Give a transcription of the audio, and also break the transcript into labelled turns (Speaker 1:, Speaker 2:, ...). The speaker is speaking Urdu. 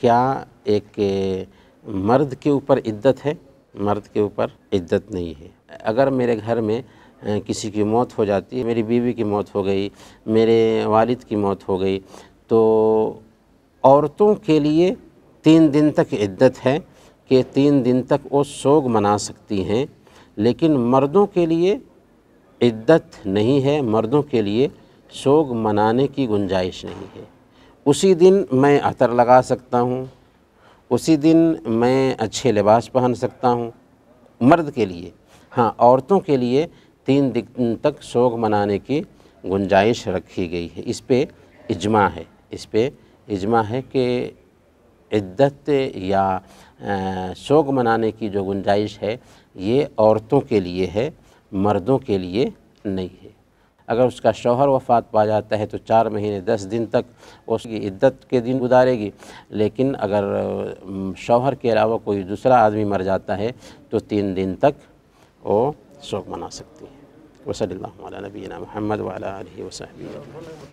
Speaker 1: کیا ایک مرد کے اوپر عدت ہے؟ مرد کے اوپر عدت نہیں ہے۔ اگر میرے گھر میں کسی کی موت ہو جاتی ہے، میری بیوی کی موت ہو گئی، میرے والد کی موت ہو گئی، تو عورتوں کے لیے 3 دن تک عدت ہے کہ 3 دن تک وہ سوگ منا سکتی ہیں، لیکن مردوں کے لیے عدت نہیں ہے، مردوں کے لیے سوگ منانے کی گنجائش نہیں ہے۔ اسی دن میں عطر لگا سکتا ہوں، اسی دن میں اچھے لباس پہن سکتا ہوں مرد کے لیے، ہاں عورتوں کے لیے 3 دن تک سوگ منانے کی گنجائش رکھی گئی ہے۔ اس پہ اجماع ہے، اس پہ اجماع ہے کہ عدت یا سوگ منانے کی جو گنجائش ہے یہ عورتوں کے لیے ہے، مردوں کے لیے نہیں ہے۔ اگر اس کا شوہر وفات پا جاتا ہے تو 4 مہینے 10 دن تک اس کی عدت کے دن گزارے گی، لیکن اگر شوہر کے علاوہ کوئی دوسرا آدمی مر جاتا ہے تو 3 دن تک وہ سوگ منا سکتی ہے۔ وصلی اللہ علی نبینا محمد وعلی آلہ وصحبہ۔